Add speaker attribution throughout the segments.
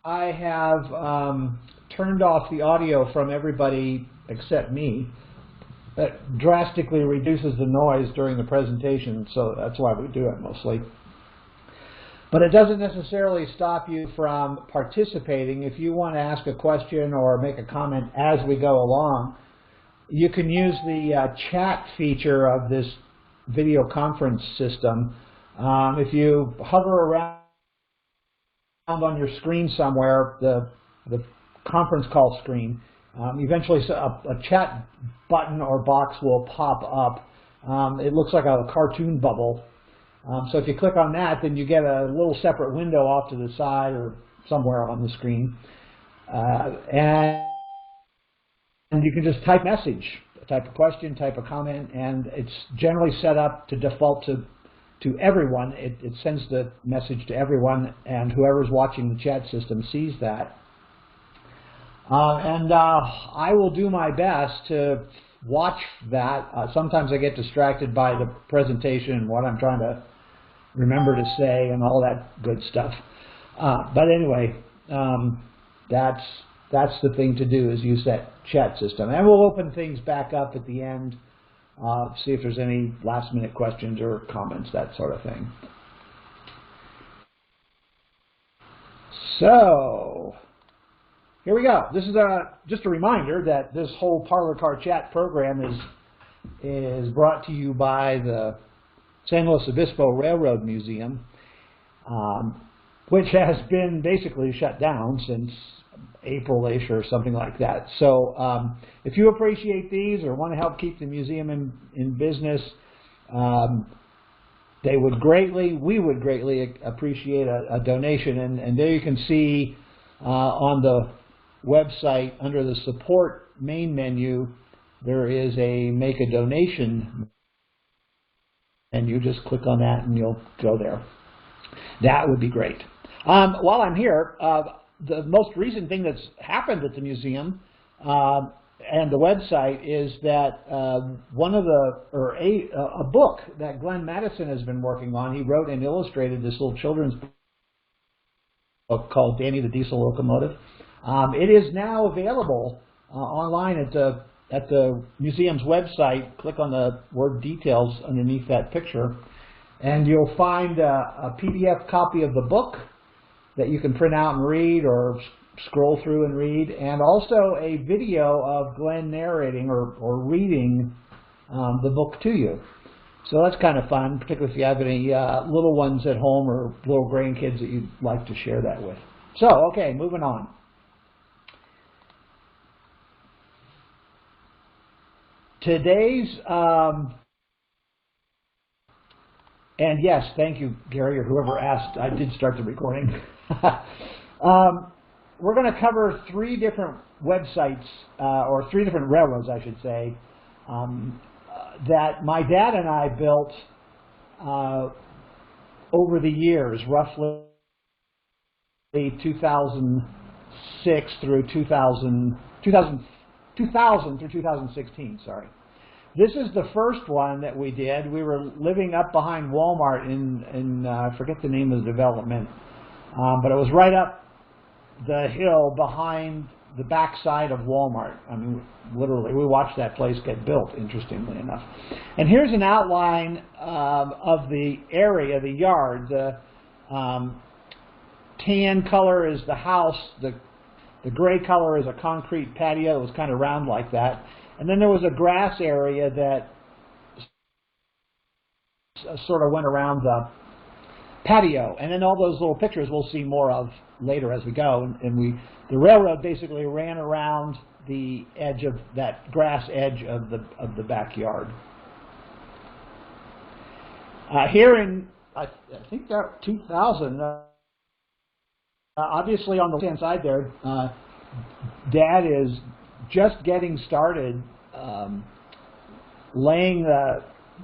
Speaker 1: I have turned off the audio from everybody except me. That drastically reduces the noise during the presentation, so that's why we do it mostly. But it doesn't necessarily stop you from participating. If you want to ask a question or make a comment as we go along, you can use the chat feature of this video conference system. If you hover around on your screen somewhere, the conference call screen, eventually a chat button or box will pop up. It looks like a cartoon bubble. So if you click on that, then you get a little separate window off to the side or somewhere on the screen. And you can just type message, type a question, type a comment, and it's generally set up to default to everyone. It sends the message to everyone, and whoever's watching the chat system sees that. I will do my best to watch that. Sometimes I get distracted by the presentation and what I'm trying to remember to say and all that good stuff. But anyway, that's the thing to do, is use that chat system. And we'll open things back up at the end, see if there's any last-minute questions or comments, that sort of thing. So here we go. This is just a reminder that this whole Parlor Car Chat program is brought to you by the San Luis Obispo Railroad Museum, which has been basically shut down since April-ish or something like that. So if you appreciate these or want to help keep the museum in business, we would greatly appreciate a donation. And there you can see on the website, under the support main menu, there is a make a donation, and you just click on that and you'll go there. That would be great. While I'm here, the most recent thing that's happened at the museum and the website is that a book that Glenn Madison has been working on. He wrote and illustrated this little children's book called Danny the Diesel Locomotive. It is now available online at the museum's website. Click on the word details underneath that picture, and you'll find a PDF copy of the book that you can print out and read, or scroll through and read, and also a video of Glenn narrating or reading the book to you. So that's kind of fun, particularly if you have any little ones at home or little grandkids that you'd like to share that with. So, okay, moving on. Today's, and yes, thank you, Gary, or whoever asked. I did start the recording. We're going to cover three different websites, or three different railroads, I should say, that my dad and I built over the years, roughly 2006 through 2000 through 2016, sorry. This is the first one that we did. We were living up behind Walmart in I forget the name of the development, but it was right up the hill behind the backside of Walmart. I mean, literally, we watched that place get built, interestingly enough. And here's an outline of the area, the yard. The tan color is the house. The gray color is a concrete patio. It was kind of round like that. And then there was a grass area that sort of went around the patio. And then all those little pictures we'll see more of later as we go. And the railroad basically ran around the edge of that grass edge of the backyard. Here in, I think that 2000, obviously on the left-hand side there, Dad is just getting started laying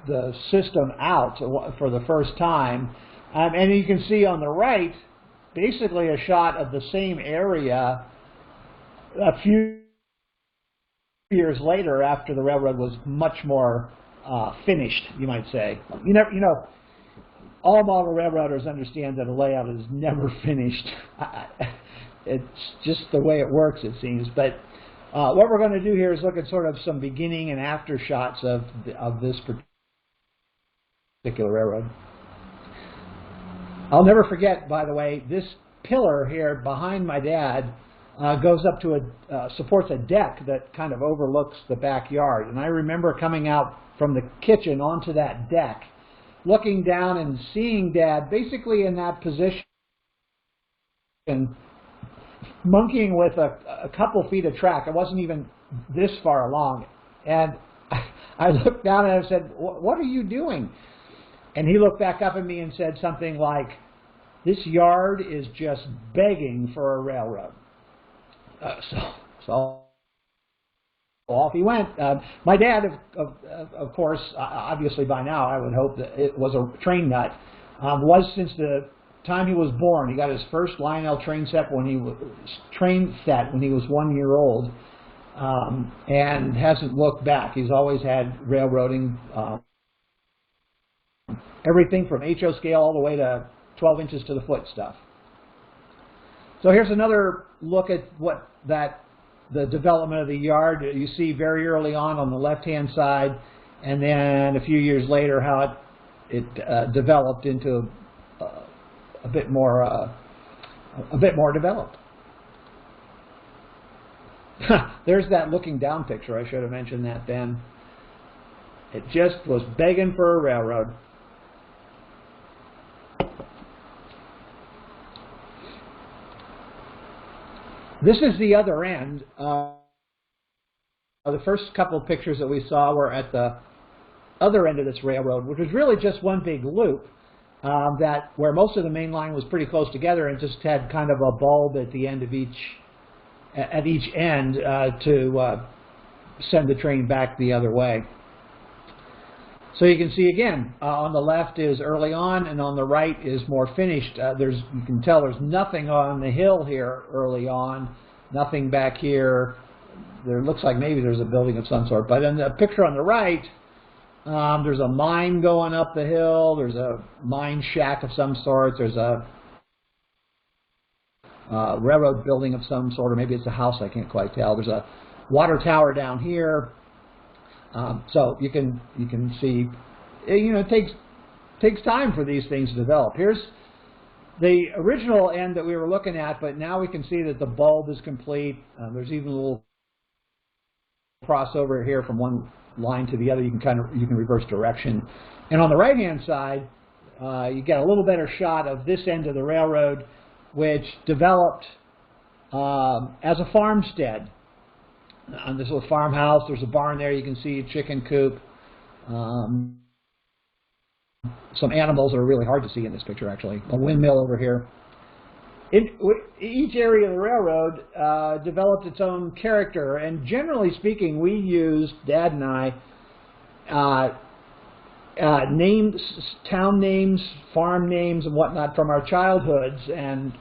Speaker 1: the system out for the first time. And you can see on the right, basically a shot of the same area a few years later, after the railroad was much more finished, you might say. You know, all model railroaders understand that a layout is never finished. it's just the way it works, it seems. But what we're going to do here is look at sort of some beginning and after shots of this particular railroad. I'll never forget, by the way, this pillar here behind my dad goes up to supports a deck that kind of overlooks the backyard. And I remember coming out from the kitchen onto that deck, looking down and seeing Dad basically in that position, monkeying with a couple feet of track. It wasn't even this far along. And I looked down and I said, "What are you doing?" And he looked back up at me and said something like, "This yard is just begging for a railroad." So off he went. My dad, of course, obviously by now I would hope that it was a train nut. Was since the time he was born. He got his first Lionel train set when he was 1 year old, and hasn't looked back. He's always had railroading, everything from HO scale all the way to 12 inches to the foot stuff. So here's another look at the development of the yard. You see very early on the left-hand side, and then a few years later how it developed into a bit more developed. There's that looking down picture. I should have mentioned that then. It just was begging for a railroad. This is the other end. The first couple of pictures that we saw were at the other end of this railroad, which was really just one big loop where most of the main line was pretty close together and just had kind of a bulb at the end of each end to send the train back the other way. So you can see again, on the left is early on, and on the right is more finished. You can tell there's nothing on the hill here early on, nothing back here. There looks like maybe there's a building of some sort. But in the picture on the right, there's a mine going up the hill. There's a mine shack of some sort. There's a railroad building of some sort, or maybe it's a house. I can't quite tell. There's a water tower down here. So you can see, it takes time for these things to develop. Here's the original end that we were looking at, but now we can see that the bulb is complete. There's even a little crossover here from one line to the other. You can reverse direction. And on the right hand side, you get a little better shot of this end of the railroad, which developed as a farmstead. On this little farmhouse, there's a barn there. You can see a chicken coop. Some animals that are really hard to see in this picture, actually. A windmill over here. Each area of the railroad developed its own character, and generally speaking, we used, Dad and I, names, town names, farm names, and whatnot from our childhoods, and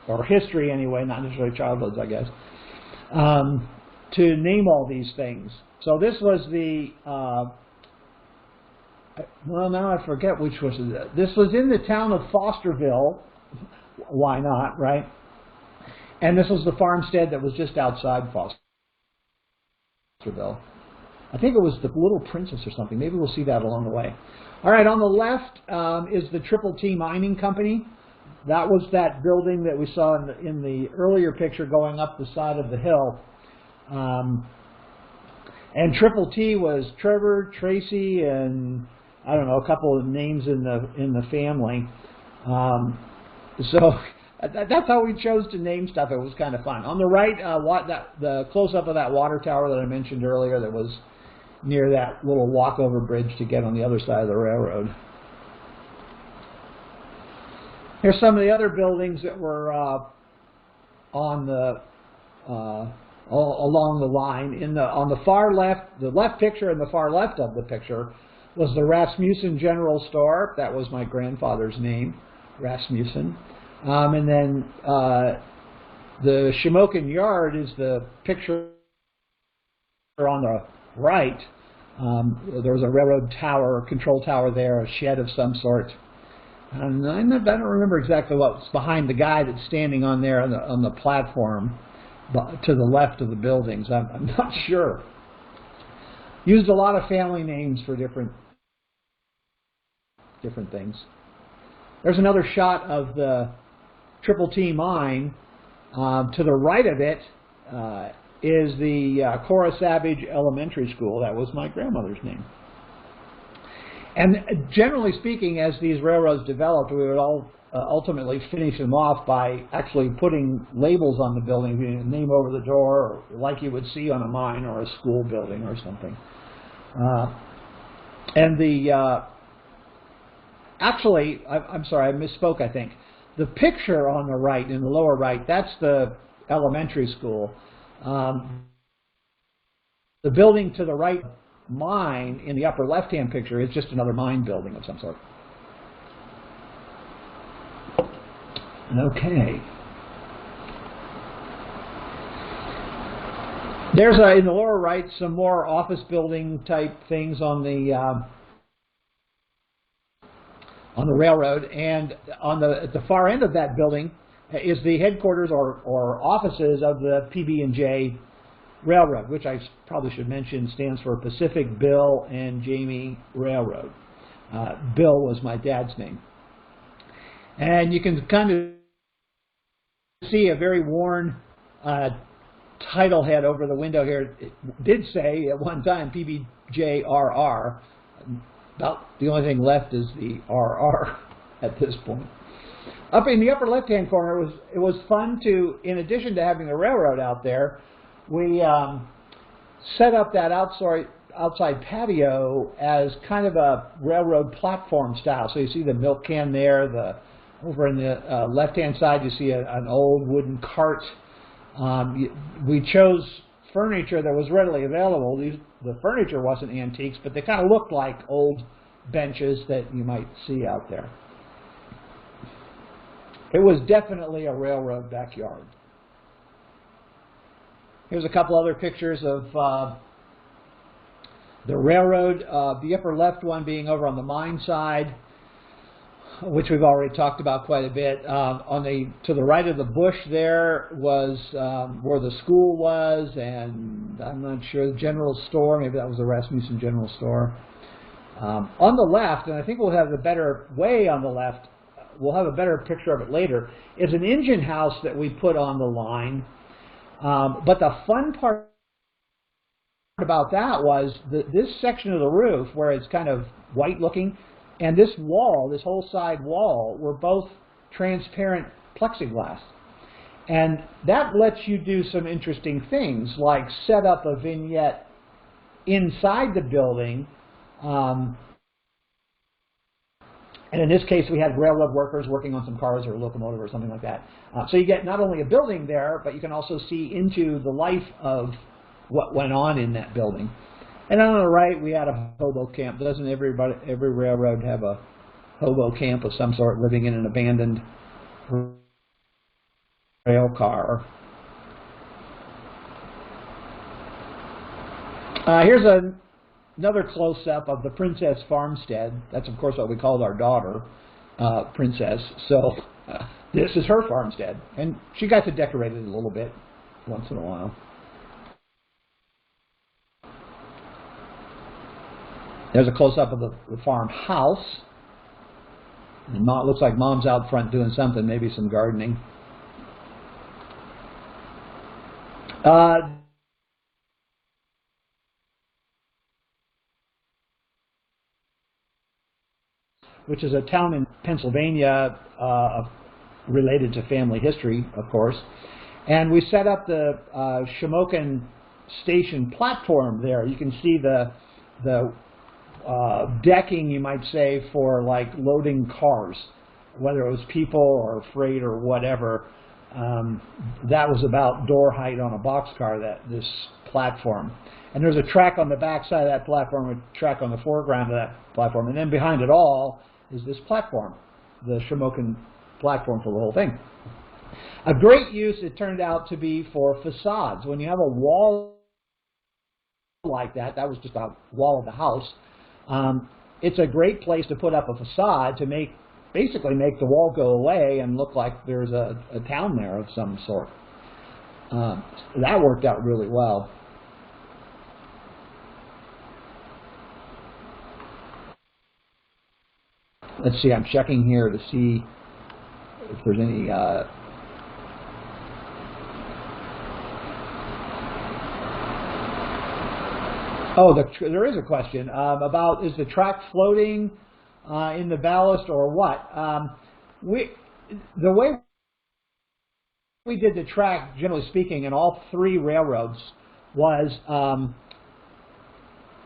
Speaker 1: or history anyway, not necessarily childhoods, I guess. To name all these things. So this was the, well, now I forget which was it. This was in the town of Fosterville. Why not, right? And this was the farmstead that was just outside Fosterville. I think it was the Little Princess or something. Maybe we'll see that along the way. All right, on the left is the Triple T Mining Company. That was that building that we saw in the earlier picture going up the side of the hill. And Triple T was Trevor, Tracy, and I don't know, a couple of names in the family. So that's how we chose to name stuff. It was kind of fun. On the right, the close-up of that water tower that I mentioned earlier that was near that little walkover bridge to get on the other side of the railroad. Here's some of the other buildings that were on the along the line. On the far left, the left picture and the far left of the picture was the Rasmussen General Store. That was my grandfather's name, Rasmussen. And then the Shamokin Yard is the picture on the right. There was a railroad tower, control tower there, a shed of some sort. And I don't remember exactly what's behind the guy that's standing on there on the platform to the left of the buildings. I'm not sure. Used a lot of family names for different things. There's another shot of the Triple T mine. To the right of it is the Cora Savage Elementary School. That was my grandmother's name. And generally speaking, as these railroads developed, we would all ultimately finish them off by actually putting labels on the building, a name over the door, or like you would see on a mine or a school building or something. And the actually, I'm sorry, I misspoke, I think. The picture on the right, in the lower right, that's the elementary school. The building to the right, mine, in the upper left-hand picture is just another mine building of some sort. Okay. There's, in the lower right, some more office building type things on the railroad, and at the far end of that building is the headquarters or offices of the PB&J Railroad, which I probably should mention stands for Pacific Bill and Jamie Railroad. Bill was my dad's name. And you can kind of see a very worn title head over the window here. It did say at one time PBJRR. About the only thing left is the RR at this point. Up in the upper left-hand corner, it was fun to, in addition to having the railroad out there, we set up that outside patio as kind of a railroad platform style. So you see the milk can there. Over in the left-hand side, you see an old wooden cart. We chose furniture that was readily available. The furniture wasn't antiques, but they kind of looked like old benches that you might see out there. It was definitely a railroad backyard. Here's a couple other pictures of the railroad, the upper left one being over on the mine side, which we've already talked about quite a bit. To the right of the bush there was where the school was, and I'm not sure, the general store, maybe that was the Rasmussen General Store. On the left, and I think we'll have the better way on the left, we'll have a better picture of it later, is an engine house that we put on the line. But the fun part about that was this section of the roof, where it's kind of white looking, and this wall, this whole side wall, were both transparent plexiglass. And that lets you do some interesting things, like set up a vignette inside the building. And in this case, we had railroad workers working on some cars or a locomotive or something like that. So you get not only a building there, but you can also see into the life of what went on in that building. And on the right, we had a hobo camp. Doesn't every railroad have a hobo camp of some sort, living in an abandoned rail car? Here's another close-up of the Princess Farmstead. That's, of course, what we called our daughter, Princess. So this is her farmstead. And she got to decorate it a little bit once in a while. There's a close-up of the farmhouse. And it looks like Mom's out front doing something, maybe some gardening. Which is a town in Pennsylvania related to family history, of course. And we set up the Shamokin Station platform there. You can see the decking, you might say, for like loading cars, whether it was people or freight or whatever. That was about door height on a boxcar, this platform. And there's a track on the back side of that platform, a track on the foreground of that platform, and then behind it all is this platform, the Shamokin platform for the whole thing. A great use, it turned out to be for facades. When you have a wall like that was just a wall of the house, it's a great place to put up a facade to make basically make the wall go away and look like there's a town there of some sort. That worked out really well. Let's see, I'm checking here to see if there's any there is a question about, is the track floating in the ballast or what? The way we did the track, generally speaking, in all three railroads was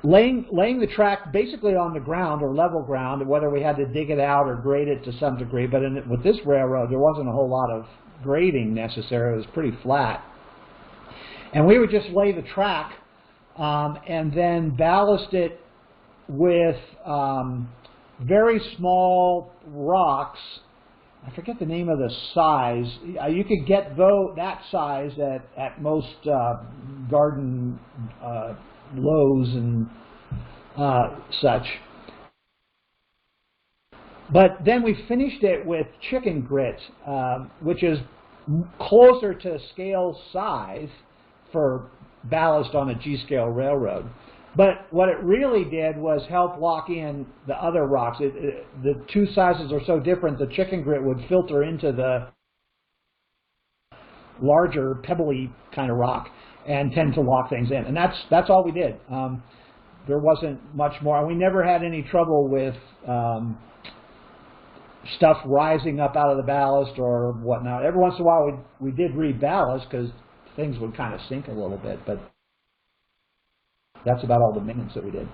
Speaker 1: laying the track basically on the ground or level ground, whether we had to dig it out or grade it to some degree. But with this railroad, there wasn't a whole lot of grading necessary. It was pretty flat. And we would just lay the track and then ballast it with very small rocks. I forget the name of the size. You could get that size at most garden Lowe's and such. But then we finished it with chicken grit, which is closer to scale size for ballast on a G-scale railroad. But what it really did was help lock in the other rocks. The two sizes are so different, the chicken grit would filter into the larger pebbly kind of rock and tend to lock things in. And that's all we did. There wasn't much more. We never had any trouble with stuff rising up out of the ballast or whatnot. Every once in a while we did reballast because things would kind of sink a little bit, but that's about all the maintenance that we did.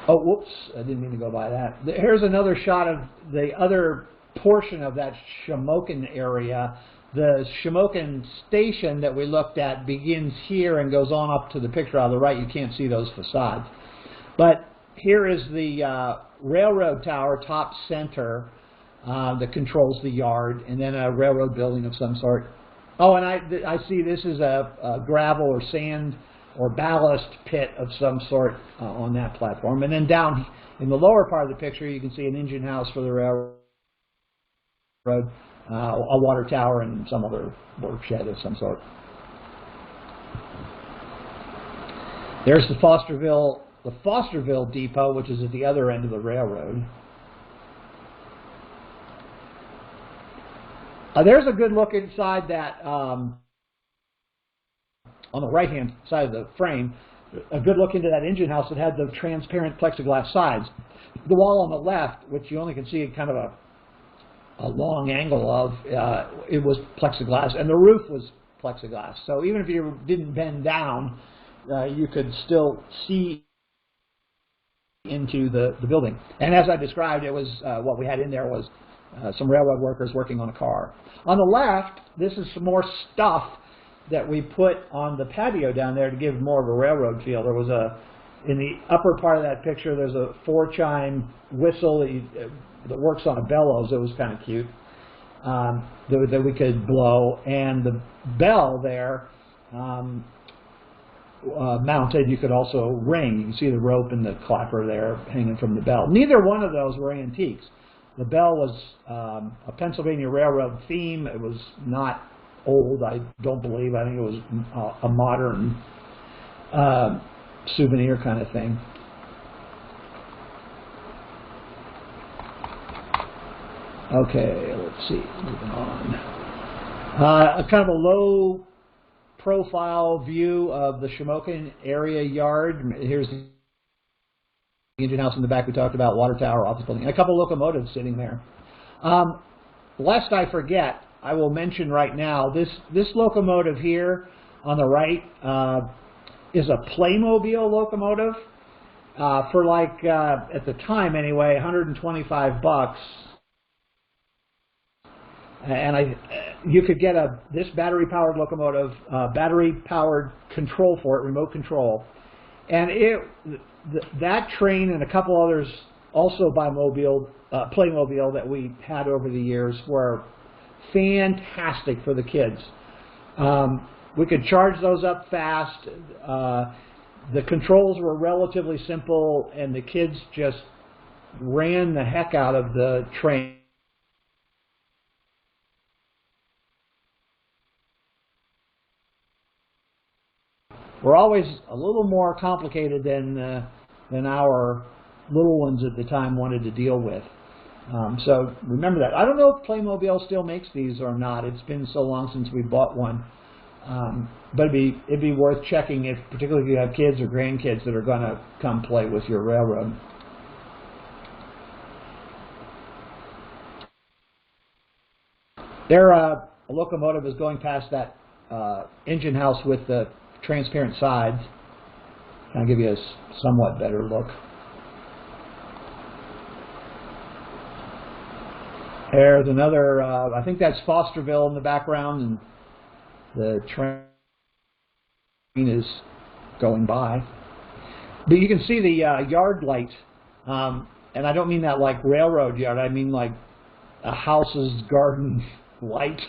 Speaker 1: Oh, whoops, I didn't mean to go by that. Here's another shot of the other portion of that Shamokin area. The Shamokin station that we looked at begins here and goes on up to the picture on the right. You can't see those facades. But here is the railroad tower, top center, that controls the yard, and then a railroad building of some sort. Oh, and I see this is a gravel or sand or ballast pit of some sort on that platform. And then down in the lower part of the picture, you can see an engine house for the railroad, a water tower, and some other work shed of some sort. There's the Fosterville depot, which is at the other end of the railroad. There's a good look inside that, on the right-hand side of the frame, a good look into that engine house that had the transparent plexiglass sides. The wall on the left, which you only can see kind of a long angle of, it was plexiglass, and the roof was plexiglass. So even if you didn't bend down, you could still see into the building. And as I described, it was what we had in there was some railroad workers working on a car. On the left, this is some more stuff that we put on the patio down there to give more of a railroad feel. There was in the upper part of that picture, there's a 4-chime whistle that works on a bellows. It was kind of cute, that we could blow. And the bell there, mounted, you could also ring. You can see the rope and the clapper there hanging from the bell. Neither one of those were antiques. The bell was a Pennsylvania Railroad theme. It was not old, I don't believe. I think it was a modern souvenir kind of thing. Okay, let's see, moving on. A kind of a low profile view of the Shamokin area yard. Here's the engine house in the back we talked about, water tower, office building, and a couple locomotives sitting there. Lest I forget, I will mention right now, this locomotive here on the right is a Playmobil locomotive for like, at the time anyway, $125. And you could get this battery-powered locomotive, battery-powered control for it, remote control, and that train and a couple others, also by Playmobil that we had over the years, were fantastic for the kids. We could charge those up fast. The controls were relatively simple, and the kids just ran the heck out of the train. Were always a little more complicated than our little ones at the time wanted to deal with. So remember that. I don't know if Playmobil still makes these or not. It's been so long since we bought one. But it'd be worth checking, if particularly if you have kids or grandkids that are going to come play with your railroad. There, a locomotive is going past that engine house with the transparent sides. I'll give you a somewhat better look. There's another, I think that's Fosterville in the background, and the train is going by. But you can see the yard light, and I don't mean that like railroad yard, I mean like a house's garden light.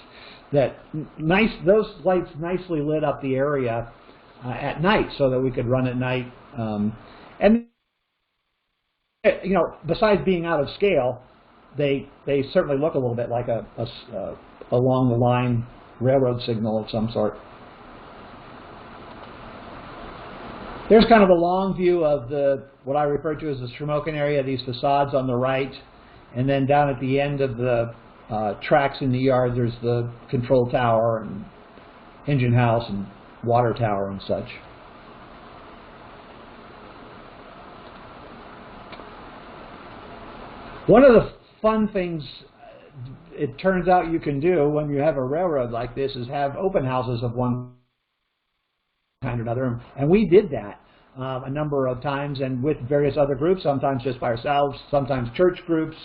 Speaker 1: Those lights nicely lit up the area at night so that we could run at night. And you know, besides being out of scale, they certainly look a little bit like a along the line railroad signal of some sort. There's kind of a long view of what I refer to as the Shamokin area, these facades on the right, and then down at the end of the tracks in the yard, there's the control tower and engine house and water tower and such. One of the fun things it turns out you can do when you have a railroad like this is have open houses of one kind or another, and we did that a number of times, and with various other groups, sometimes just by ourselves, sometimes church groups.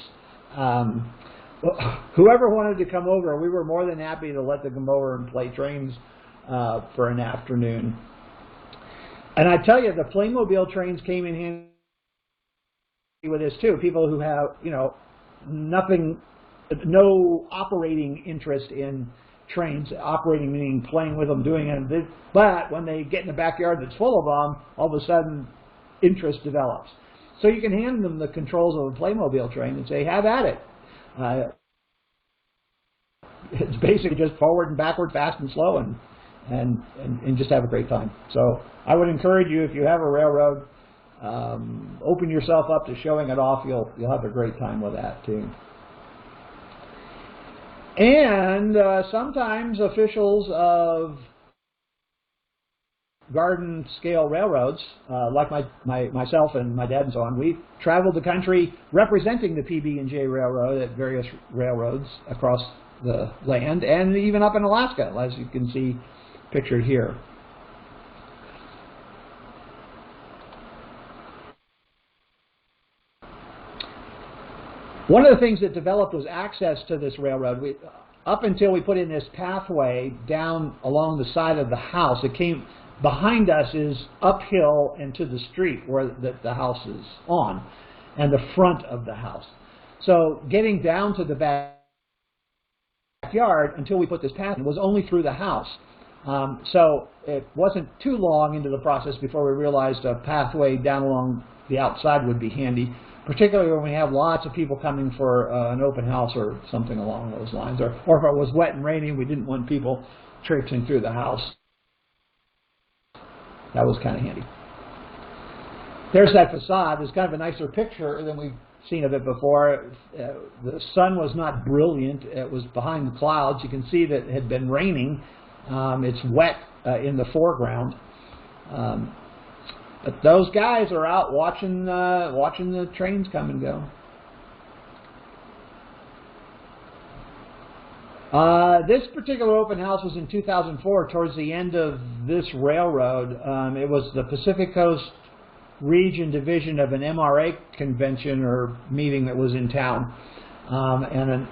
Speaker 1: Whoever wanted to come over, we were more than happy to let them come over and play trains for an afternoon. And I tell you, the Playmobil trains came in handy with this too. People who have, you know, no operating interest in trains, operating meaning playing with them, doing it, but when they get in the backyard that's full of them, all of a sudden interest develops. So you can hand them the controls of a Playmobil train and say, have at it. It's basically just forward and backward, fast and slow, and just have a great time. So I would encourage you, if you have a railroad, open yourself up to showing it off. You'll have a great time with that too. And sometimes officials of garden scale railroads, like myself and my dad and so on, we traveled the country representing the PB&J Railroad at various railroads across the land, and even up in Alaska, as you can see pictured here. One of the things that developed was access to this railroad. Up until we put in this pathway down along the side of the house, it came behind us is uphill and to the street where the house is on, and the front of the house. So getting down to the backyard until we put this path in was only through the house. So it wasn't too long into the process before we realized a pathway down along the outside would be handy, particularly when we have lots of people coming for an open house or something along those lines. Or if it was wet and raining, we didn't want people traipsing through the house. That was kind of handy. There's that facade. It's kind of a nicer picture than we've seen of it before. The sun was not brilliant. It was behind the clouds. You can see that it had been raining. It's wet in the foreground. But those guys are out watching the trains come and go. This particular open house was in 2004, towards the end of this railroad. It was the Pacific Coast Region Division of an MRA convention or meeting that was in town. And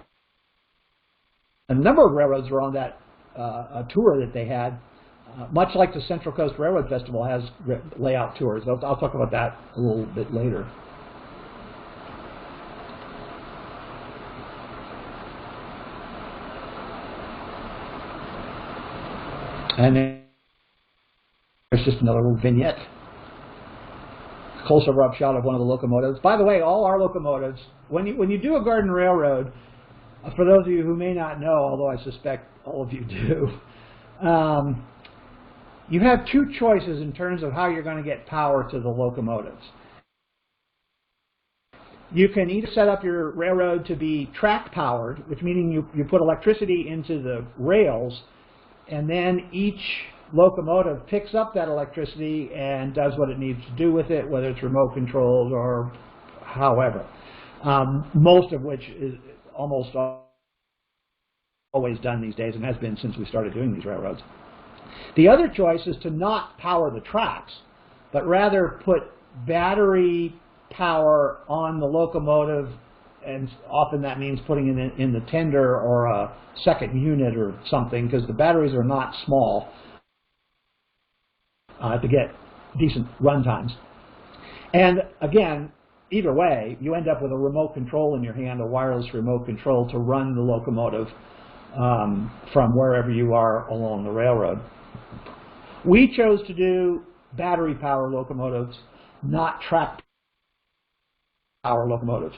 Speaker 1: a number of railroads were on that a tour that they had. Much like the Central Coast Railroad Festival has layout tours. I'll talk about that a little bit later. And then there's just another little vignette. closer up shot of one of the locomotives. By the way, all our locomotives, when you do a garden railroad, for those of you who may not know, although I suspect all of you do, you have two choices in terms of how you're going to get power to the locomotives. You can either set up your railroad to be track powered, which meaning you put electricity into the rails, and then each locomotive picks up that electricity and does what it needs to do with it, whether it's remote controlled or however. Most of which is almost always done these days and has been since we started doing these railroads. The other choice is to not power the tracks, but rather put battery power on the locomotive, and often that means putting it in the tender or a second unit or something, because the batteries are not small to get decent run times. And again, either way, you end up with a remote control in your hand, a wireless remote control to run the locomotive from wherever you are along the railroad. We chose to do battery power locomotives, not track power locomotives,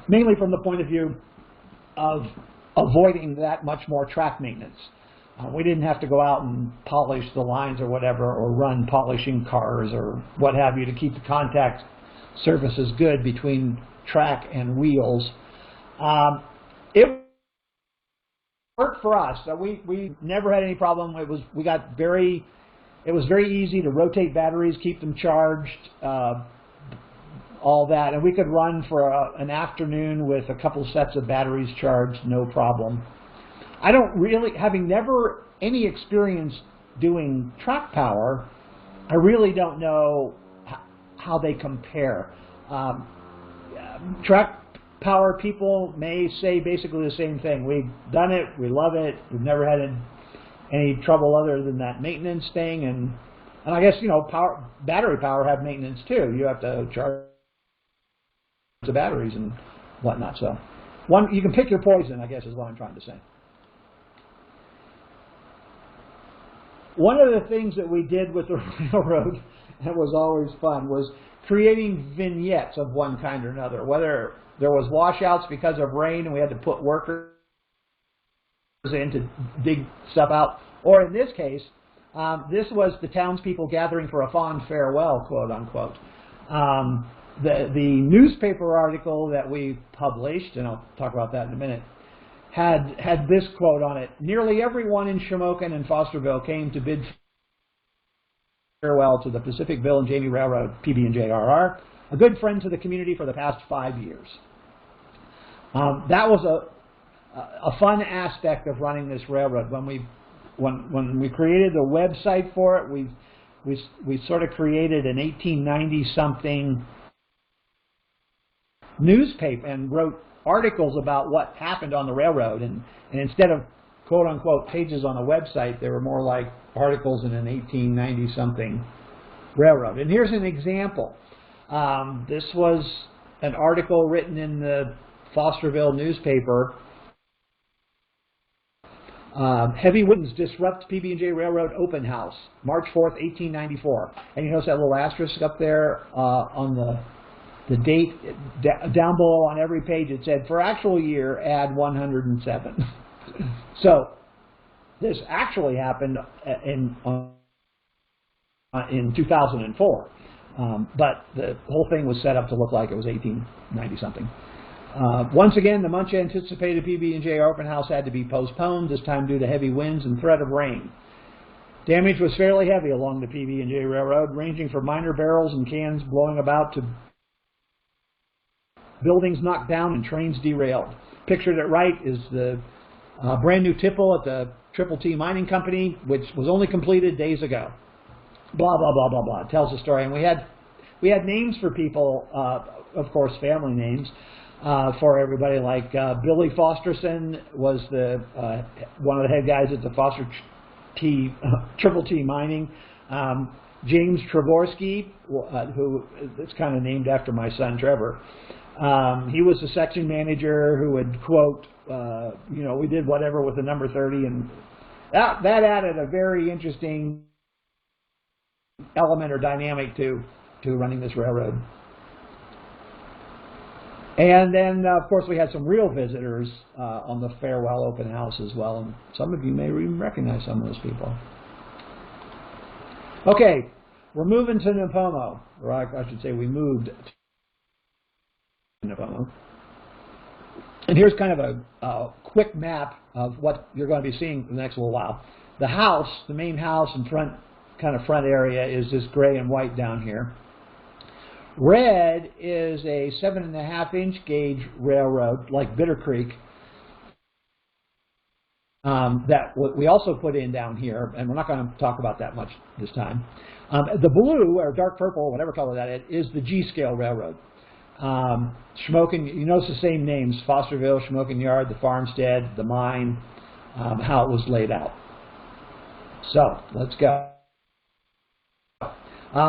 Speaker 1: mainly from the point of view of avoiding that much more track maintenance. We didn't have to go out and polish the lines or whatever, or run polishing cars or what have you to keep the contact surfaces good between track and wheels. It worked for us. We never had any problem. It was very easy to rotate batteries, keep them charged, all that, and we could run for an afternoon with a couple sets of batteries charged, no problem. I don't really, having never any experience doing track power, I really don't know how they compare. Track power people may say basically the same thing. We've done it, we love it, we've never had any trouble other than that maintenance thing, and I guess, you know, battery power have maintenance too. You have to charge the batteries and whatnot. So you can pick your poison, I guess is what I'm trying to say. One of the things that we did with the railroad that was always fun was creating vignettes of one kind or another, whether there was washouts because of rain and we had to put workers in to dig stuff out, or in this case, this was the townspeople gathering for a fond farewell, quote unquote. The newspaper article that we published, and I'll talk about that in a minute, had this quote on it: "Nearly everyone in Shamokin and Fosterville came to bid farewell to the Pacificville and Jamie Railroad, PB&JRR, a good friend to the community for the past 5 years." That was a fun aspect of running this railroad. When we created the website for it, we sort of created an 1890 something newspaper and wrote articles about what happened on the railroad, and instead of quote unquote pages on a website, they were more like articles in an 1890 something railroad. And here's an example. This was an article written in the Fosterville newspaper. Heavy winds disrupt PB&J Railroad open house, March 4th, 1894. And you notice that little asterisk up there on the date. Down below on every page it said, for actual year, add 107. So this actually happened in 2004. But the whole thing was set up to look like it was 1890 something. Once again, the much anticipated PB&J open house had to be postponed, this time due to heavy winds and threat of rain. Damage was fairly heavy along the PB&J Railroad, ranging from minor barrels and cans blowing about to buildings knocked down and trains derailed. Pictured at right is the brand new tipple at the Triple T Mining Company, which was only completed days ago. Blah, blah, blah, blah, blah. It tells the story. And we had names for people, of course, family names, for everybody, like Billy Fosterson was one of the head guys at the Triple T Mining. James Trevorsky, who is kind of named after my son Trevor. He was the section manager who would quote, we did whatever with the number 30, and that added a very interesting element or dynamic to to running this railroad. And then, of course, we had some real visitors on the farewell open house as well, and some of you may even recognize some of those people. Okay, we're moving to Nipomo, or I should say we moved to Nipomo. And here's kind of a quick map of what you're going to be seeing for the next little while. The house, the main house and front area is this gray and white down here. Red is a 7.5-inch gauge railroad, like Bitter Creek, that we also put in down here, and we're not going to talk about that much this time. The blue, or dark purple, whatever color that is the G-scale railroad. Shamokin, you notice the same names, Fosterville, Shamokin Yard, the farmstead, the mine, how it was laid out. So, let's go.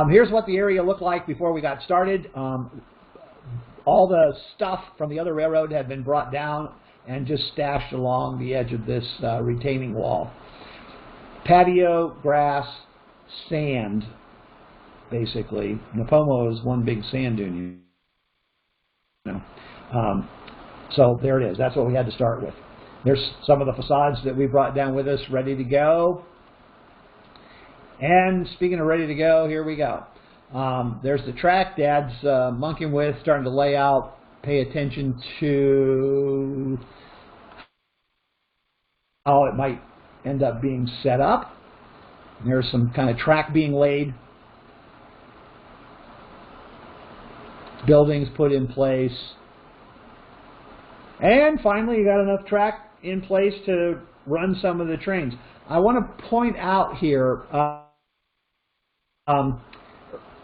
Speaker 1: Here's what the area looked like before we got started. All the stuff from the other railroad had been brought down and just stashed along the edge of this retaining wall. Patio, grass, sand, basically. Nipomo is one big sand dune. So there it is. That's what we had to start with. There's some of the facades that we brought down with us ready to go. And speaking of ready to go, here we go. There's the track Dad's monkeying with, starting to lay out, pay attention to how it might end up being set up. There's some kind of track being laid. Buildings put in place. And finally, you got enough track in place to run some of the trains. I want to point out here,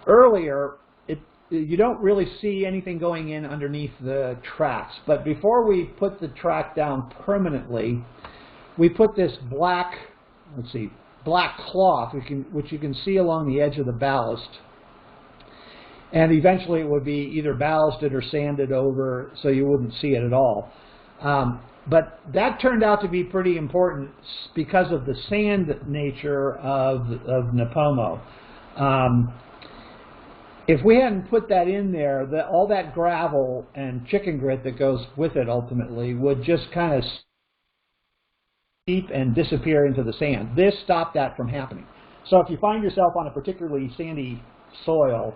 Speaker 1: earlier, you don't really see anything going in underneath the tracks. But before we put the track down permanently, we put this black, black cloth, which you can see along the edge of the ballast. And eventually it would be either ballasted or sanded over so you wouldn't see it at all. But that turned out to be pretty important because of the sand nature of Nipomo. If we hadn't put that in there, all that gravel and chicken grit that goes with it ultimately would just kind of seep and disappear into the sand. This stopped that from happening. So if you find yourself on a particularly sandy soil,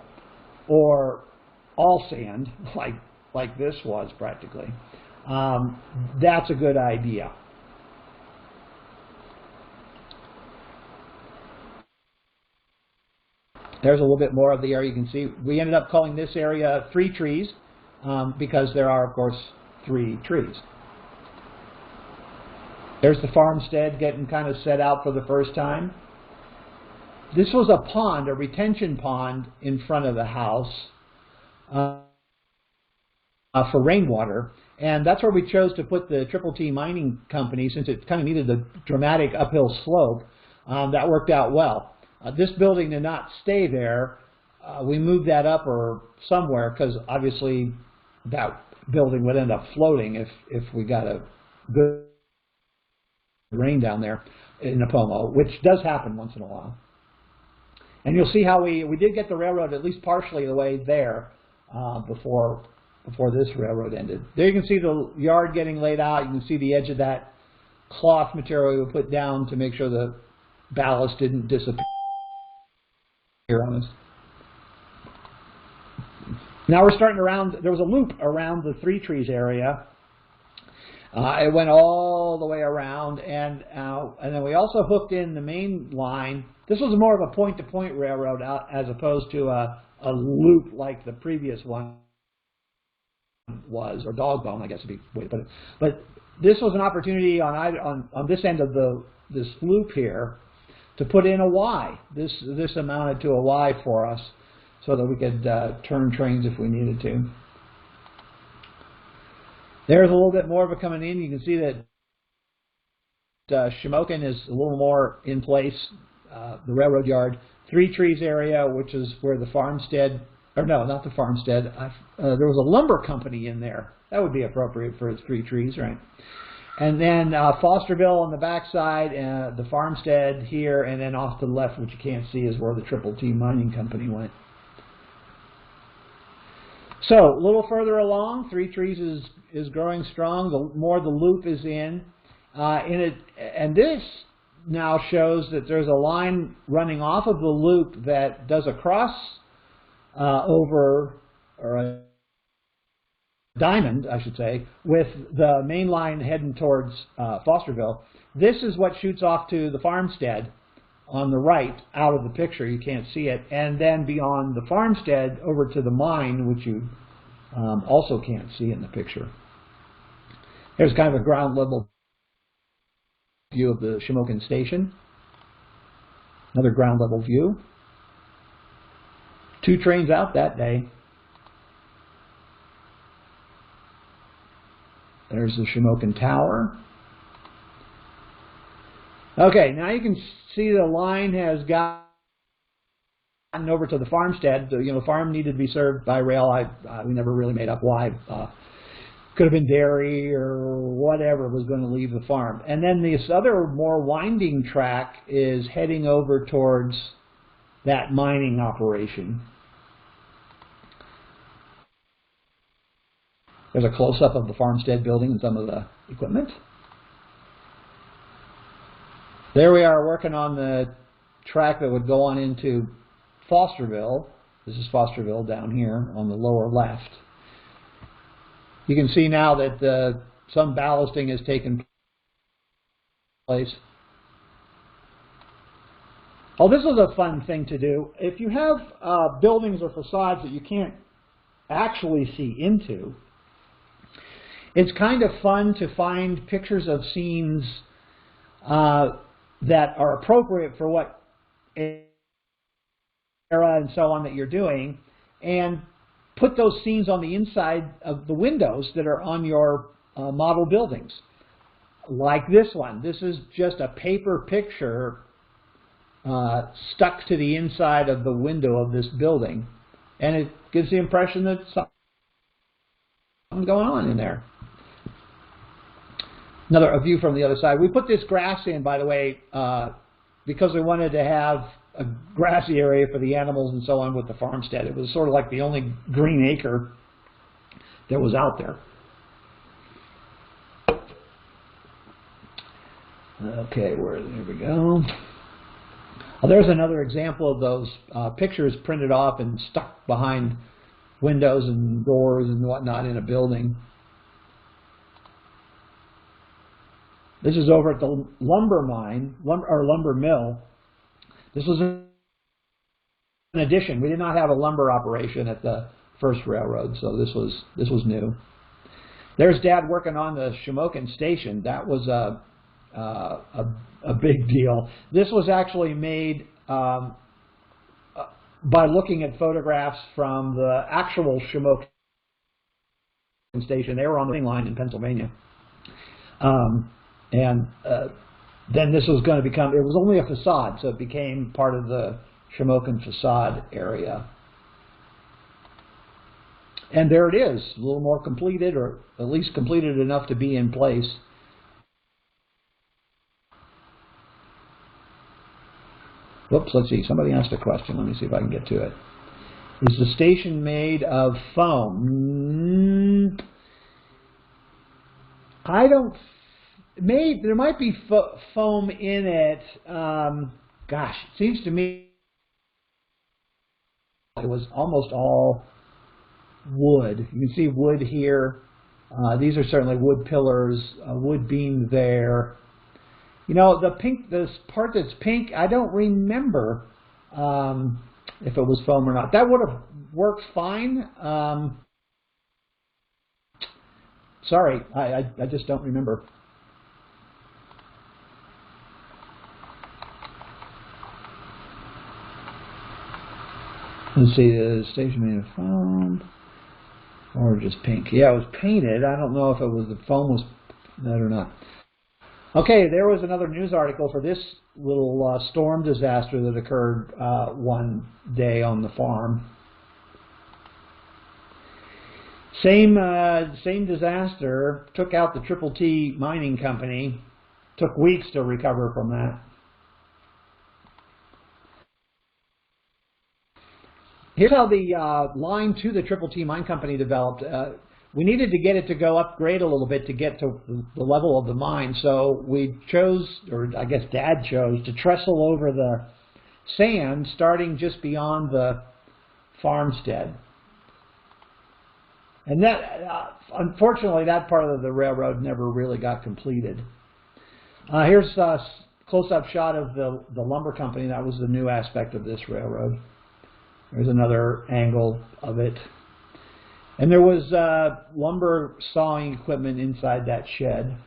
Speaker 1: or all sand, like this was practically, that's a good idea. There's a little bit more of the area you can see. We ended up calling this area 3 trees because there are, of course, 3 trees. There's the farmstead getting kind of set out for the first time. This was a pond, a retention pond in front of the house for rainwater. And that's where we chose to put the Triple T Mining Company, since it kind of needed a dramatic uphill slope. That worked out well. This building did not stay there. We moved that up or somewhere because obviously that building would end up floating if we got a good rain down there in Nipomo, which does happen once in a while. And you'll see how we did get the railroad at least partially the way there before this railroad ended. There you can see the yard getting laid out. You can see the edge of that cloth material we put down to make sure the ballast didn't disappear on us. Now we're starting around, there was a loop around the 3 trees area. It went all the way around, and then we also hooked in the main line. This was more of a point-to-point railroad as opposed to a loop like the previous one was, or dog bone, I guess would be the way to put it. But this was an opportunity on this end of this loop here to put in a Y. This amounted to a Y for us so that we could turn trains if we needed to. There's a little bit more of it coming in. You can see that Shamokin is a little more in place, the railroad yard. 3 trees area, which is where the farmstead, or no, not the farmstead. There was a lumber company in there. That would be appropriate for its 3 trees, right? And then Fosterville on the backside, the farmstead here, and then off to the left, which you can't see, is where the Triple T Mining Company went. So a little further along, Three Trees is growing strong. The more the loop is in it, and this now shows that there's a line running off of the loop that does a cross over, or a diamond, I should say, with the main line heading towards Fosterville. This is what shoots off to the farmstead on the right, out of the picture. You can't see it. And then beyond the farmstead over to the mine, which you also can't see in the picture. There's kind of a ground level view of the Shamokin station. Another ground level view. 2 trains out that day. There's the Shamokin Tower. Okay, now you can see the line has gotten over to the farmstead. You know, the farm needed to be served by rail. We never really made up why. Could have been dairy or whatever was going to leave the farm. And then this other more winding track is heading over towards that mining operation. There's a close-up of the farmstead building and some of the equipment. There we are working on the track that would go on into Fosterville. This is Fosterville down here on the lower left. You can see now that some ballasting has taken place. Oh, this is a fun thing to do. If you have buildings or facades that you can't actually see into, it's kind of fun to find pictures of scenes that are appropriate for what era and so on that you're doing, and put those scenes on the inside of the windows that are on your model buildings. Like this one. This is just a paper picture stuck to the inside of the window of this building, and it gives the impression that something's going on in there. A view from the other side. We put this grass in, by the way, because we wanted to have a grassy area for the animals and so on with the farmstead. It was sort of like the only green acre that was out there. Okay, here we go. Well, there's another example of those pictures printed off and stuck behind windows and doors and whatnot in a building. This is over at the lumber mine, lumber mill. This was an addition. We did not have a lumber operation at the first railroad, so this was new. There's Dad working on the Shamokin station. That was a big deal. This was actually made by looking at photographs from the actual Shamokin station. They were on the main line in Pennsylvania. Then this was going to become, it was only a facade, so it became part of the Shamokin facade area. And there it is, a little more completed, or at least completed enough to be in place. Whoops, let's see, somebody asked a question. Let me see if I can get to it. Is the station made of foam? I don't. There might be foam in it. Gosh, it seems to me it was almost all wood. You can see wood here. These are certainly wood pillars, wood beam there. You know, the pink, this part that's pink, I don't remember if it was foam or not. That would have worked fine. Sorry, I just don't remember. Let's see, the station made of foam or just pink. Yeah, it was painted. I don't know if it was the foam was that or not. Okay, there was another news article for this little storm disaster that occurred one day on the farm. Same disaster, took out the Triple T mining company. Took weeks to recover from that. Here's how the line to the Triple T Mine Company developed. We needed to get it to go upgrade a little bit to get to the level of the mine, so we chose, or I guess Dad chose, to trestle over the sand starting just beyond the farmstead. And that, unfortunately, that part of the railroad never really got completed. Here's a close-up shot of the lumber company. That was the new aspect of this railroad. There's another angle of it. And there was lumber sawing equipment inside that shed.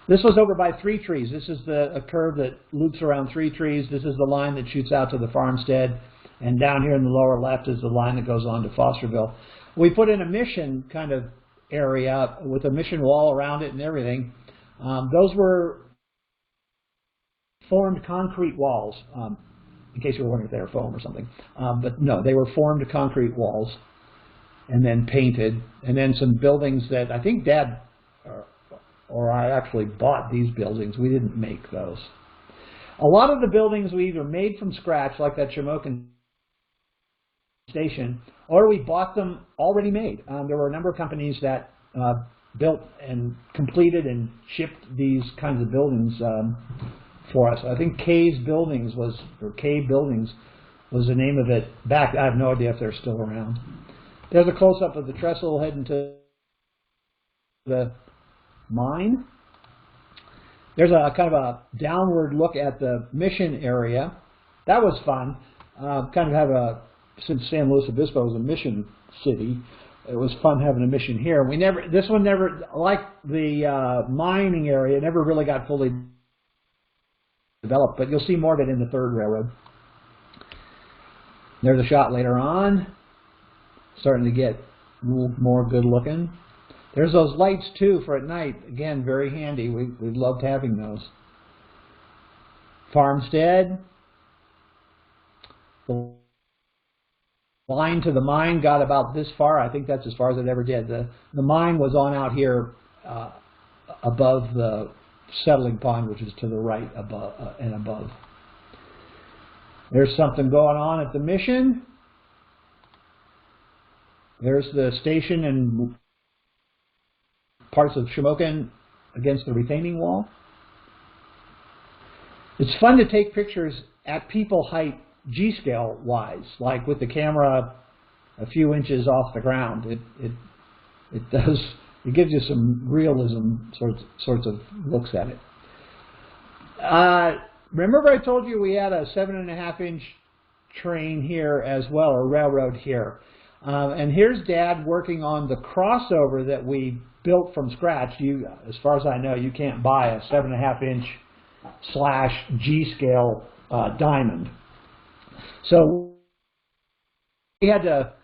Speaker 1: This was over by Three Trees. This is a curve that loops around Three Trees. This is the line that shoots out to the farmstead. And down here in the lower left is the line that goes on to Fosterville. We put in a mission kind of area with a mission wall around it and everything. Those were formed concrete walls, in case you were wondering if they were foam or something. But no, they were formed concrete walls and then painted. And then some buildings that I think Dad or I actually bought these buildings. We didn't make those. A lot of the buildings we either made from scratch, like that Shamokin station, or we bought them already made. There were a number of companies that built and completed and shipped these kinds of buildings for us. I think K's Buildings was, or K Buildings was the name of it back. I have no idea if they're still around. There's a close-up of the trestle heading to the mine. There's a kind of a downward look at the mission area. That was fun. Kind of have a, since San Luis Obispo was a mission city, it was fun having a mission here. We never, this one never, like the mining area, never really got fully developed, but you'll see more of it in the third railroad. There's a shot later on, starting to get a little more good looking. There's those lights too for at night. Again, very handy. We loved having those. Farmstead. The line to the mine got about this far. I think that's as far as it ever did. The mine was on out here above the settling pond, which is to the right above and above. There's something going on at the mission. There's the station and parts of Shamokin against the retaining wall. It's fun to take pictures at people height G-scale wise, like with the camera a few inches off the ground. It gives you some realism sorts of looks at it. Remember I told you we had a 7.5-inch train here as well, or railroad here. And here's Dad working on the crossover that we built from scratch. As far as I know, you can't buy a 7.5-inch / G-scale diamond. So we had to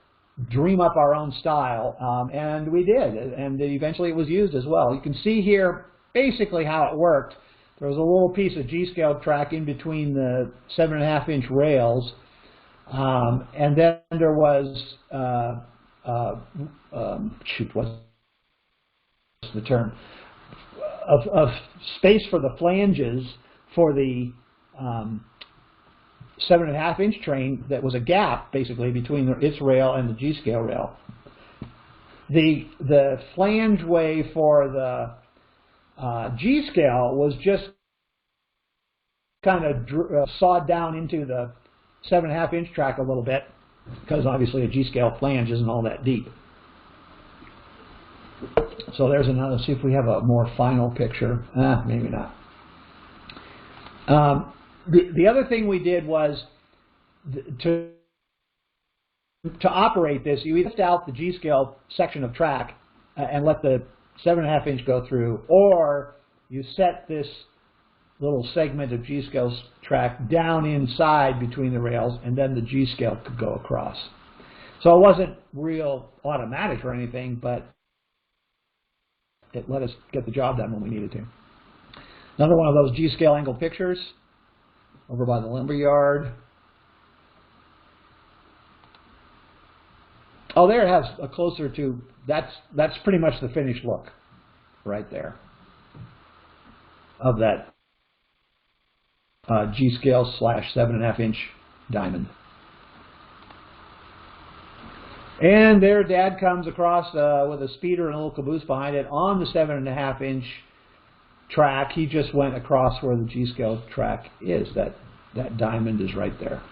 Speaker 1: dream up our own style, and we did, and eventually it was used as well. You can see here basically how it worked. There was a little piece of G-scale track in between the 7.5-inch rails, and then there was what's the term, of space for the flanges for the 7.5-inch train that was a gap basically between its rail and the G-scale rail. The flange way for the G-scale was just kind of sawed down into the 7.5-inch track a little bit, because obviously a G-scale flange isn't all that deep. So there's another. Let's see if we have a more final picture. Maybe not. The other thing we did was to operate this, you lift out the G-scale section of track and let the 7.5-inch go through, or you set this little segment of G-scale track down inside between the rails, and then the G-scale could go across. So it wasn't real automatic or anything, but it let us get the job done when we needed to. Another one of those G-scale angle pictures over by the lumber yard. Oh, there it has a closer to, that's pretty much the finished look right there of that G-scale / 7.5-inch diamond. And there Dad comes across with a speeder and a little caboose behind it on the 7.5-inch track. He just went across where the G-scale track is. That diamond is right there.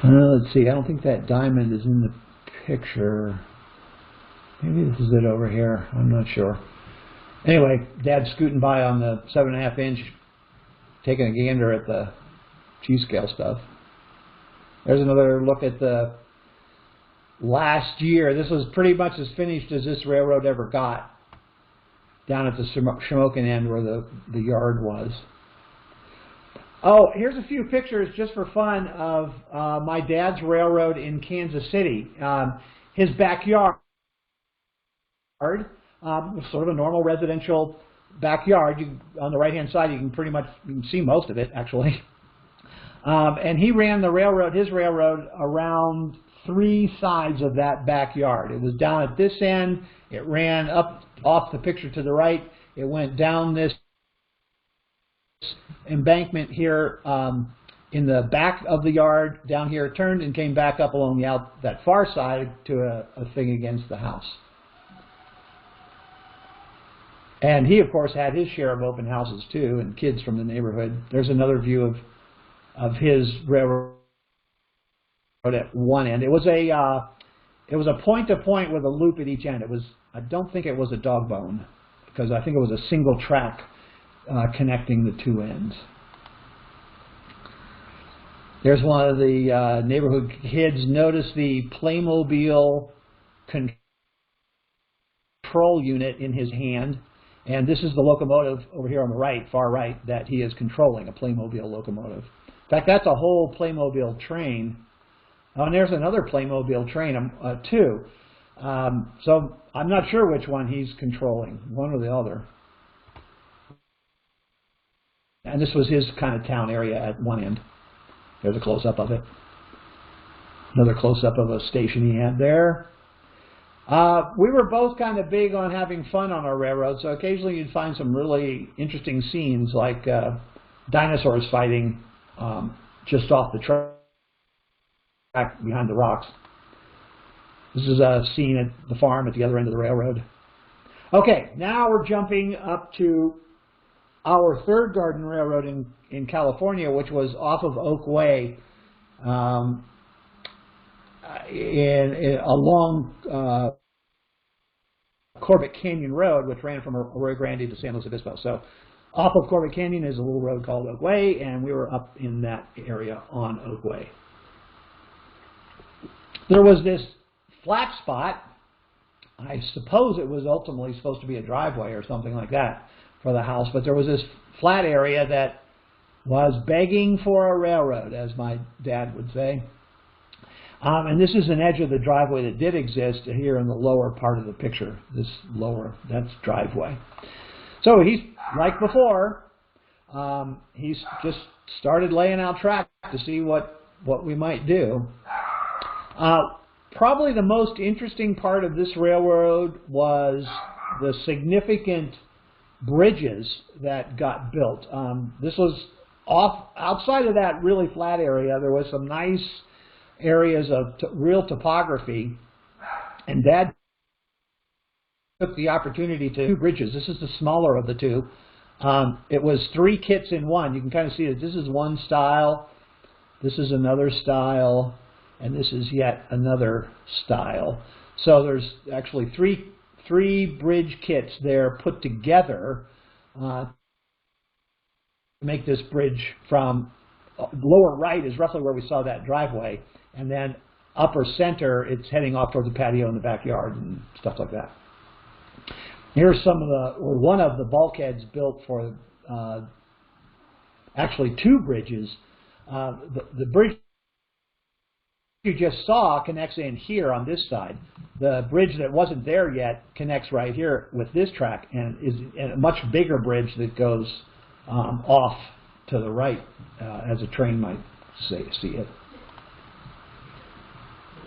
Speaker 1: Let's see, I don't think that diamond is in the picture. Maybe this is it over here. I'm not sure. Anyway, Dad's scooting by on the 7.5-inch, taking a gander at the G-scale stuff. There's another look at the last year. This was pretty much as finished as this railroad ever got, down at the Shamokin end where the yard was. Oh, here's a few pictures just for fun of my dad's railroad in Kansas City. His backyard was sort of a normal residential backyard. On the right-hand side, you can see most of it, actually. And he ran his railroad around 3 sides of that backyard. It was down at this end. It ran up off the picture to the right. It went down this embankment here in the back of the yard. Down here it turned and came back up along that far side to a thing against the house. And he, of course, had his share of open houses too, and kids from the neighborhood. There's another view of his railroad at one end. It was a point-to-point with a loop at each end. I don't think it was a dog bone, because I think it was a single track connecting the 2 ends. There's one of the neighborhood kids. Notice the Playmobil control unit in his hand. And this is the locomotive over here on the right, far right, that he is controlling, a Playmobil locomotive. In fact, that's a whole Playmobil train. Oh, and there's another Playmobil train, too. So I'm not sure which one he's controlling, one or the other. And this was his kind of town area at one end. There's a close-up of it. Another close-up of a station he had there. We were both kind of big on having fun on our railroad, so occasionally you'd find some really interesting scenes, like dinosaurs fighting just off the track behind the rocks. This is a scene at the farm at the other end of the railroad. Okay, now we're jumping up to our third garden railroad in California, which was off of Oak Way, along Corbett Canyon Road, which ran from Arroyo Grande to San Luis Obispo. So off of Corbett Canyon is a little road called Oak Way, and we were up in that area on Oak Way. There was this flat spot. I suppose it was ultimately supposed to be a driveway or something like that for the house, but there was this flat area that was begging for a railroad, as my dad would say. And this is an edge of the driveway that did exist here in the lower part of the picture. That's driveway. So he's, like before, he's just started laying out track to see what we might do. Probably the most interesting part of this railroad was the significant bridges that got built. This was outside of that really flat area. There was some nice areas of real topography, and Dad took the opportunity to do bridges. This is the smaller of the two. It was 3 kits in one. You can kind of see that this is one style, this is another style, and this is yet another style. So there's actually three bridge kits there put together to make this bridge. From lower right is roughly where we saw that driveway, and then upper center, it's heading off toward the patio in the backyard and stuff like that. Here's one of the bulkheads built for actually 2 bridges. The bridge you just saw connects in here on this side. The bridge that wasn't there yet connects right here with this track, and is a much bigger bridge that goes off to the right, as a train might see it.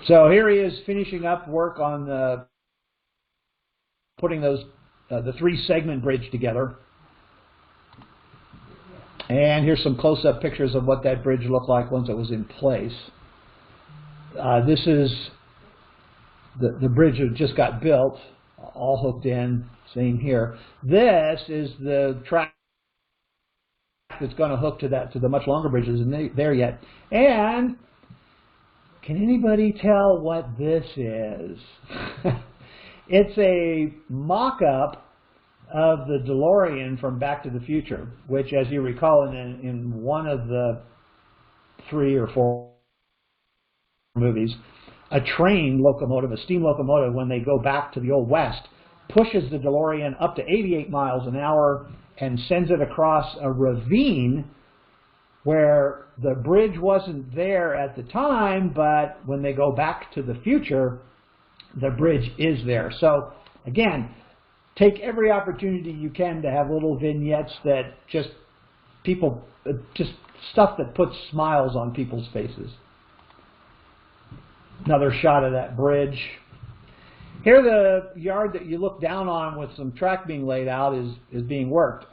Speaker 1: So here he is finishing up work on the putting those the 3-segment bridge together. And here's some close-up pictures of what that bridge looked like once it was in place. This is the bridge that just got built, all hooked in, same here. This is the track that's going to hook to the much longer bridges, isn't there yet. And can anybody tell what this is? It's a mock-up of the DeLorean from Back to the Future, which, as you recall, in one of the 3 or 4 movies, a train locomotive, a steam locomotive, when they go back to the Old West, pushes the DeLorean up to 88 miles an hour and sends it across a ravine where the bridge wasn't there at the time, but when they go back to the future, the bridge is there. So, again, take every opportunity you can to have little vignettes that just stuff that puts smiles on people's faces. Another shot of that bridge. Here, the yard that you look down on with some track being laid out is being worked.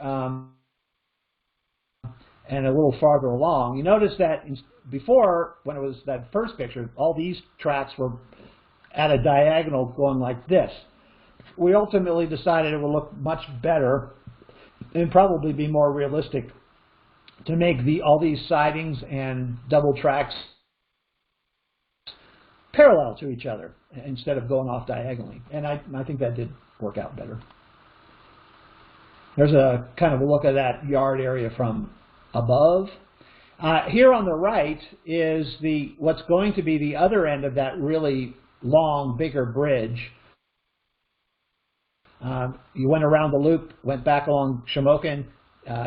Speaker 1: And a little farther along, you notice that before, when it was that first picture, all these tracks were at a diagonal going like this. We ultimately decided it would look much better and probably be more realistic to make all these sidings and double tracks parallel to each other instead of going off diagonally. And I think that did work out better. There's a kind of a look at that yard area from above. Here on the right is what's going to be the other end of that really long, bigger bridge. You went around the loop, went back along Shamokin,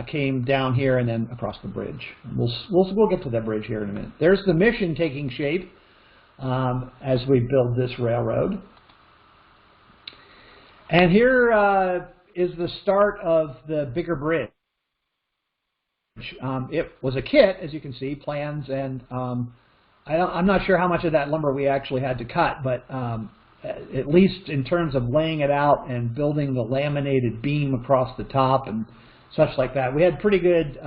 Speaker 1: came down here, and then across the bridge. We'll get to that bridge here in a minute. There's the mission taking shape as we build this railroad. And here is the start of the bigger bridge. It was a kit, as you can see, plans, and I'm not sure how much of that lumber we actually had to cut, but at least in terms of laying it out and building the laminated beam across the top and such like that, we had pretty good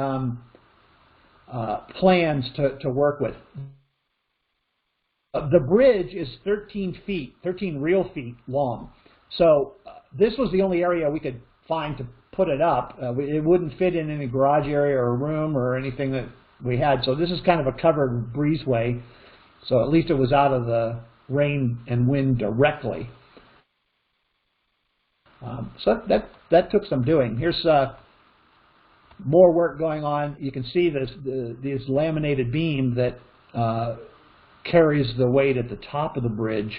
Speaker 1: plans to work with. The bridge is 13 real feet long. So this was the only area we could find to put it up. It wouldn't fit in any garage area or room or anything that we had. So this is kind of a covered breezeway. So at least it was out of the rain and wind directly. So that took some doing. Here's more work going on. You can see this laminated beam that carries the weight at the top of the bridge.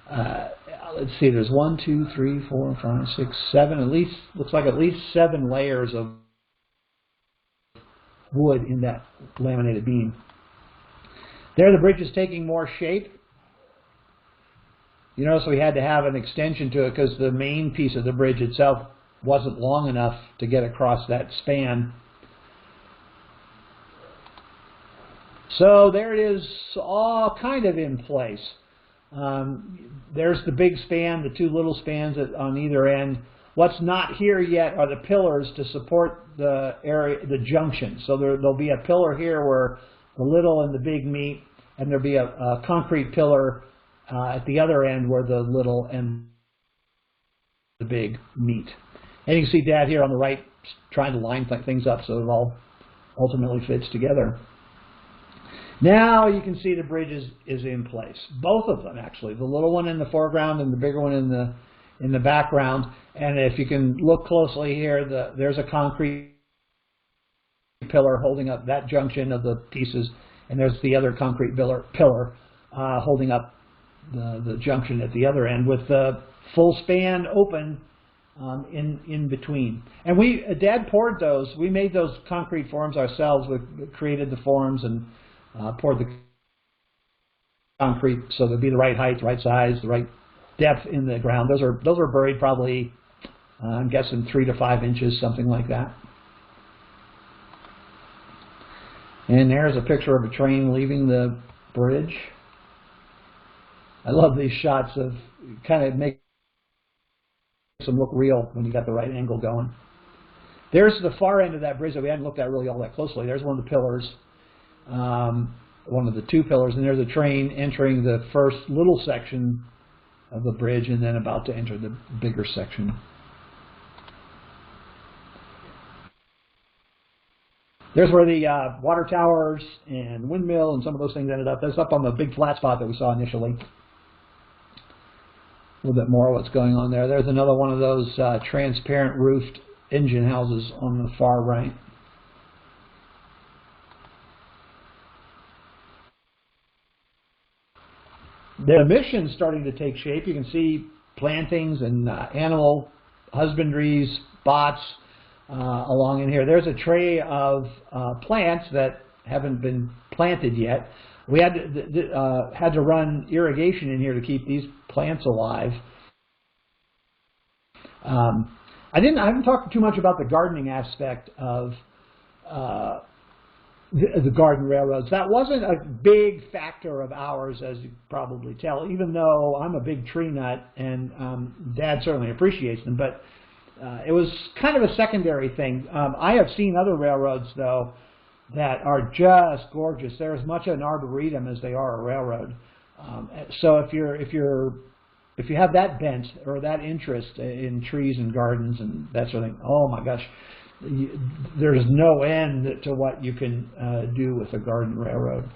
Speaker 1: Let's see, there's 1, 2, 3, 4, 5, 6, 7, at least, looks like at least 7 layers of wood in that laminated beam. There the bridge is taking more shape. You notice we had to have an extension to it because the main piece of the bridge itself wasn't long enough to get across that span. So there it is, all kind of in place. There's the big span, the 2 little spans on either end. What's not here yet are the pillars to support the area, the junction. So there'll be a pillar here where the little and the big meet, and there'll be a concrete pillar at the other end where the little and the big meet. And you can see Dad here on the right trying to line things up so it all ultimately fits together. Now you can see the bridge is in place. Both of them, actually. The little one in the foreground and the bigger one in the background. And if you can look closely here, there's a concrete pillar holding up that junction of the pieces, and there's the other concrete pillar holding up the junction at the other end with the full span open in between. And Dad poured those. We made those concrete forms ourselves. We created the forms and poured the concrete so there'd be the right height, the right size, the right depth in the ground. Those are buried probably, I'm guessing 3 to 5 inches, something like that. And there's a picture of a train leaving the bridge. I love these shots of kind of make them look real when you got the right angle going. There's the far end of that bridge that we hadn't looked at really all that closely. There's one of the pillars, one of the two pillars, and there's a train entering the first little section of the bridge and then about to enter the bigger section. There's where the water towers and windmill and some of those things ended up. That's up on the big flat spot that we saw initially. A little bit more of what's going on there. There's another one of those transparent roofed engine houses on the far right. The mission's starting to take shape. You can see plantings and animal husbandry spots along in here. There's a tray of plants that haven't been planted yet. We had to run irrigation in here to keep these plants alive. I haven't talked too much about the gardening aspect of the garden railroads. That wasn't a big factor of ours, as you probably tell, even though I'm a big tree nut and Dad certainly appreciates them, but it was kind of a secondary thing. I have seen other railroads, though, that are just gorgeous. They're as much an arboretum as they are a railroad. So if you have that bent or that interest in trees and gardens and that sort of thing, oh my gosh, there's no end to what you can do with a garden railroad.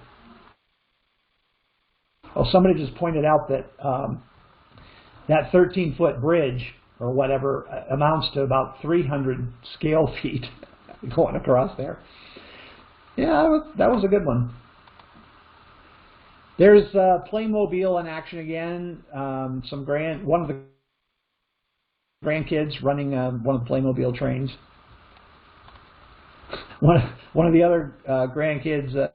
Speaker 1: Oh, somebody just pointed out that that 13-foot bridge or whatever amounts to about 300 scale feet going across there. Yeah, that was a good one. There's Playmobil in action again. One of the grandkids running one of the Playmobil trains. One of the other grandkids.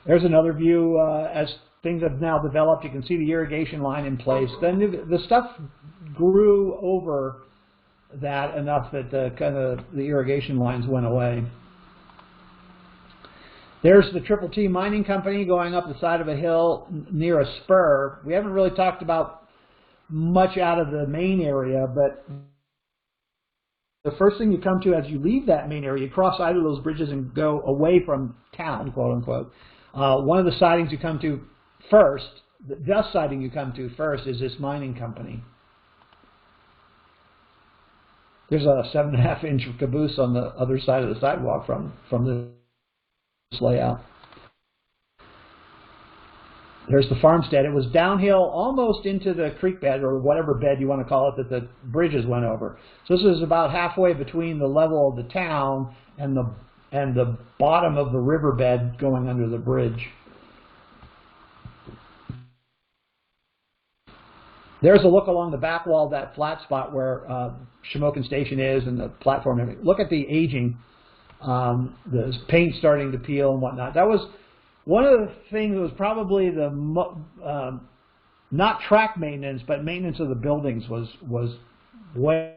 Speaker 1: There's another view as things have now developed. You can see the irrigation line in place. Then the stuff grew over that enough that the irrigation lines went away. There's the Triple T Mining Company going up the side of a hill near a spur. We haven't really talked about much out of the main area, but the first thing you come to as you leave that main area, you cross either of those bridges and go away from town, quote unquote. One of the sidings you come to first, the siding you come to first is this mining company. There's a 7.5-inch caboose on the other side of the sidewalk from this layout. There's the farmstead. It was downhill almost into the creek bed, or whatever bed you want to call it, that the bridges went over. So this is about halfway between the level of the town and the bottom of the riverbed going under the bridge. There's a look along the back wall of that flat spot where Shamokin Station is and the platform and everything. Look at the aging. The paint starting to peel and whatnot. That was one of the things that was probably the not track maintenance, but maintenance of the buildings was way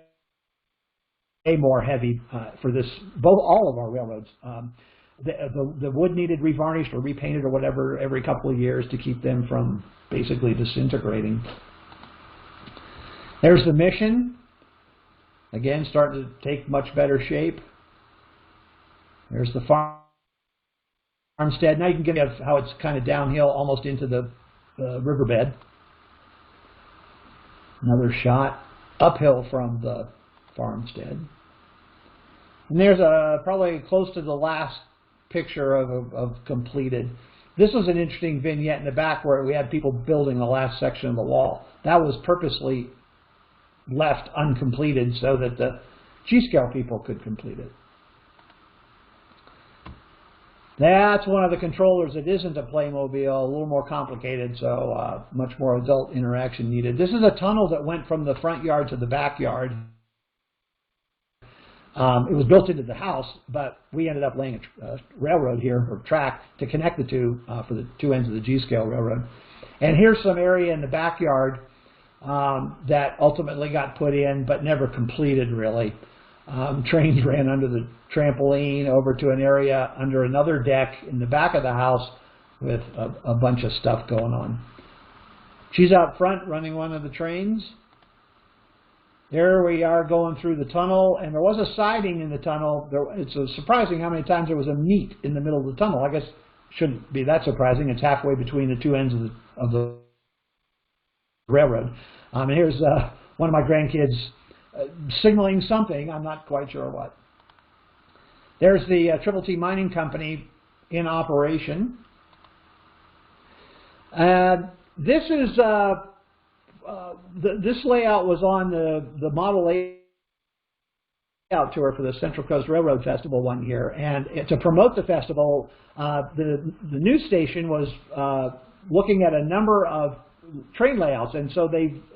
Speaker 1: more heavy for this. All of our railroads. The wood needed revarnished or repainted or whatever every couple of years to keep them from basically disintegrating. There's the mission. Again, starting to take much better shape. There's the farmstead. Now you can get how it's kind of downhill almost into the riverbed. Another shot uphill from the farmstead. And there's probably close to the last picture of completed. This was an interesting vignette in the back where we had people building the last section of the wall. That was purposely left uncompleted so that the G-scale people could complete it. That's one of the controllers that isn't a Playmobil, a little more complicated, so much more adult interaction needed. This is a tunnel that went from the front yard to the backyard. It was built into the house, but we ended up laying a railroad here, or track, to connect the two for the two ends of the G-scale railroad. And here's some area in the backyard that ultimately got put in, but never completed, really. Trains ran under the trampoline over to an area under another deck in the back of the house with a bunch of stuff going on. She's out front running one of the trains. There we are going through the tunnel, and there was a siding in the tunnel. It's surprising how many times there was a meet in the middle of the tunnel. I guess it shouldn't be that surprising. It's halfway between the two ends of the railroad. And here's one of my grandkids signaling something. I'm not quite sure what. There's the Triple T Mining Company in operation. This is this layout was on the model layout tour for the Central Coast Railroad Festival one year, and to promote the festival, the news station was looking at a number of train layouts, and so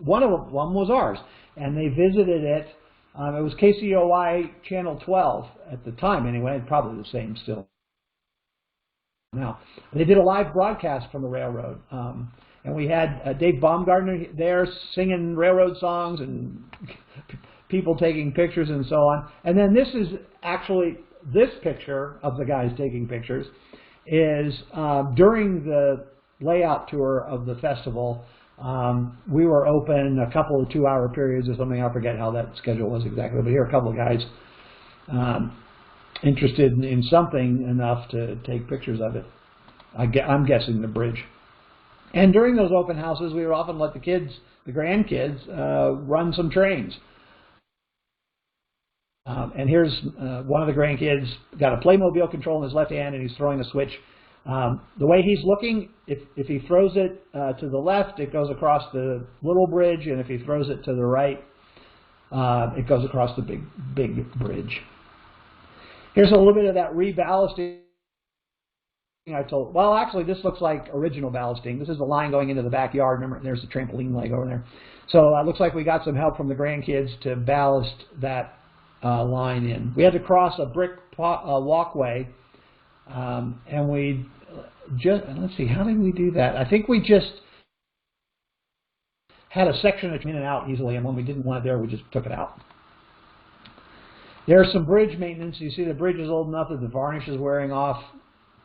Speaker 1: one was ours, and they visited it. It was KCOI Channel 12 at the time, anyway, probably the same still now. They did a live broadcast from the railroad. And we had Dave Baumgartner there singing railroad songs and people taking pictures and so on. And then this is actually, this picture of the guys taking pictures is during the layout tour of the festival. We were open a couple of 2-hour periods or something. I forget how that schedule was exactly. But here are a couple of guys interested in something enough to take pictures of it. I'm guessing the bridge. And during those open houses, we would often let the kids, the grandkids, run some trains. And here's one of the grandkids, got a Playmobil control in his left hand, and he's throwing a switch. The way he's looking, if he throws it to the left, it goes across the little bridge, and if he throws it to the right, it goes across the big bridge. Here's a little bit of that reballasting. Well, actually, this looks like original ballasting. This is the line going into the backyard. Remember, there's the trampoline leg over there. So it looks like we got some help from the grandkids to ballast that line in. We had to cross a brick walkway, and we just, let's see, how did we do that? I think we just had a section that came in and out easily, and when we didn't want it there, we just took it out. There's some bridge maintenance. You see the bridge is old enough that the varnish is wearing off.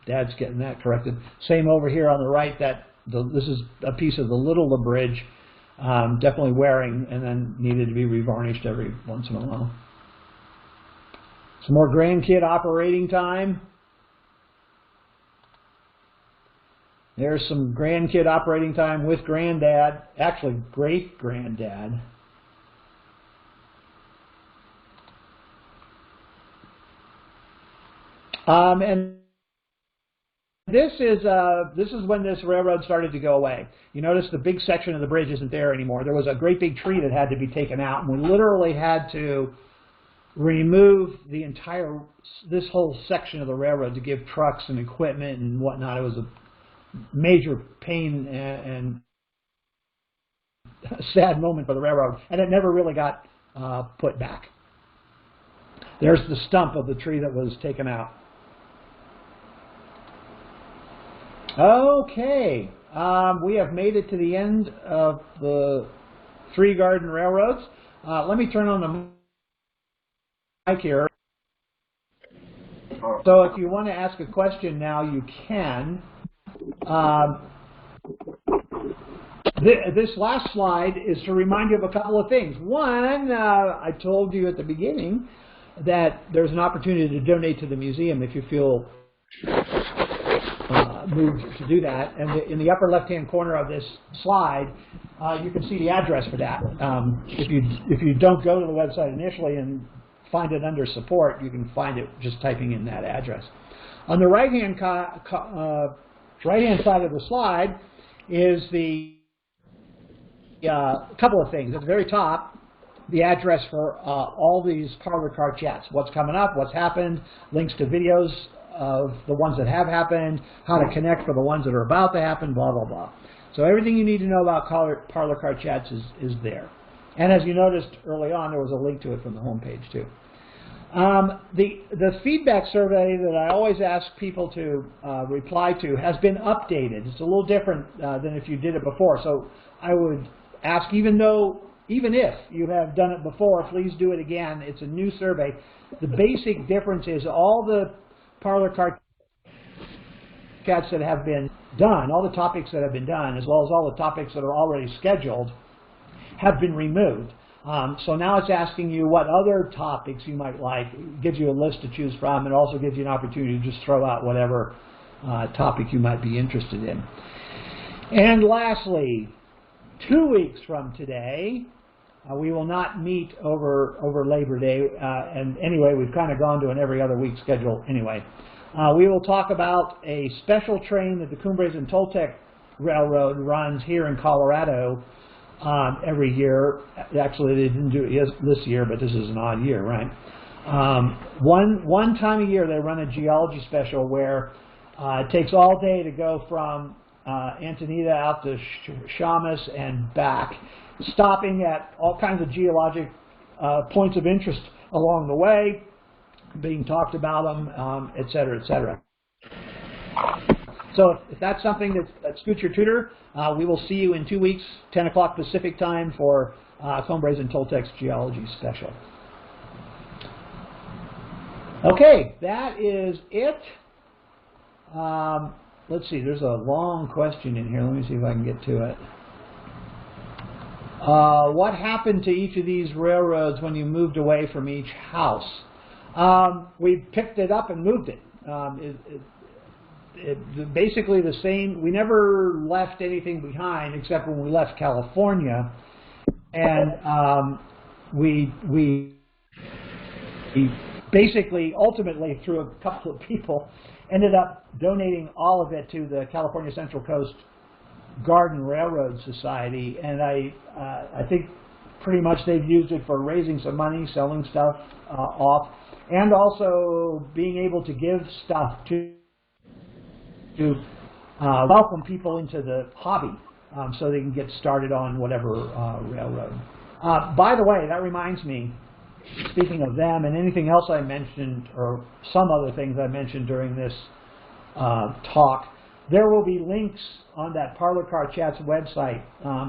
Speaker 1: Dad's getting that corrected. Same over here on the right. This is a piece of the Little Bridge, definitely wearing, and then needed to be revarnished every once in a while. Some more grandkid operating time. There's some grandkid operating time with granddad, actually great granddad. And this is when this railroad started to go away. You notice the big section of the bridge isn't there anymore. There was a great big tree that had to be taken out, and we literally had to remove this whole section of the railroad to give trucks and equipment and whatnot. It was a major pain and a sad moment for the railroad, and it never really got put back. There's the stump of the tree that was taken out. Okay, we have made it to the end of the 3 garden railroads. Let me turn on the mic here. So if you want to ask a question now, you can. This last slide is to remind you of a couple of things. One, I told you at the beginning that there's an opportunity to donate to the museum if you feel moved to do that. And in the upper left-hand corner of this slide, you can see the address for that. If you don't go to the website initially and find it under support, you can find it just typing in that address. On the right-hand side of the slide is the couple of things. At the very top, the address for all these Parlor car chats. What's coming up, what's happened, links to videos of the ones that have happened, how to connect for the ones that are about to happen, blah, blah, blah. So everything you need to know about Parlor car chats is there. And as you noticed early on, there was a link to it from the homepage too. The feedback survey that I always ask people to reply to has been updated. It's a little different than if you did it before. So I would ask, even though even if you have done it before, please do it again. It's a new survey. The basic difference is all the Parlor car chats that have been done, all the topics that have been done, as well as all the topics that are already scheduled, have been removed. So now it's asking you what other topics you might like. It gives you a list to choose from, and also gives you an opportunity to just throw out whatever topic you might be interested in. And lastly, 2 weeks from today, we will not meet over Labor Day, and anyway, we've kind of gone to an every other week schedule anyway. We will talk about a special train that the Cumbres and Toltec Railroad runs here in Colorado every year. Actually, they didn't do it this year, but this is an odd year, right? One time a year, they run a geology special where it takes all day to go from Antonita out to Shamus and back, stopping at all kinds of geologic points of interest along the way, being talked about them, et cetera, et cetera. So if that's something that suits your tutor, we will see you in 2 weeks, 10 o'clock Pacific time for Cumbres and Toltec's Geology Special. Okay, that is it. Let's see, there's a long question in here. Let me see if I can get to it. What happened to each of these railroads when you moved away from each house? We picked it up and moved it. Basically the same. We never left anything behind except when we left California, and we basically ultimately through a couple of people ended up donating all of it to the California Central Coast Garden Railroad Society, and I think pretty much they've used it for raising some money, selling stuff off, and also being able to give stuff to welcome people into the hobby so they can get started on whatever railroad. By the way, that reminds me, speaking of them and anything else I mentioned, or some other things I mentioned during this talk, there will be links on that Parlor Car Chats website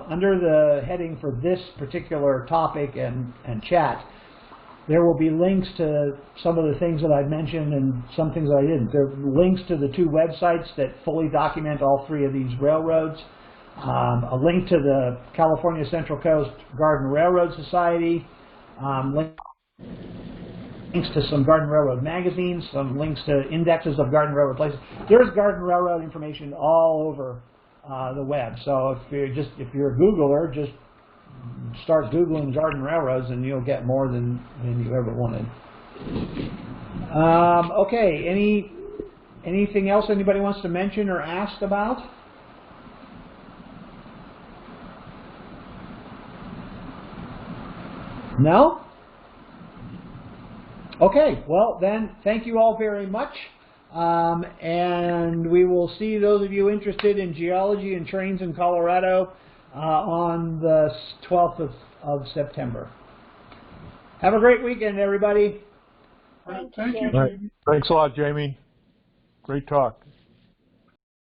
Speaker 1: under the heading for this particular topic and chat. There will be links to some of the things that I mentioned and some things that I didn't. There are links to the 2 websites that fully document all 3 of these railroads. A link to the California Central Coast Garden Railroad Society. Links to some Garden Railroad magazines. Some links to indexes of Garden Railroad places. There's Garden Railroad information all over the web. So if you're a Googler, just start Googling Garden Railroads and you'll get more than you ever wanted. Okay, anything else anybody wants to mention or ask about? No? Okay, well then, thank you all very much. And we will see those of you interested in geology and trains in Colorado on the 12th of September. Have a great weekend, everybody.
Speaker 2: Thank you, Jamie. Thanks a lot, Jamie. Great talk.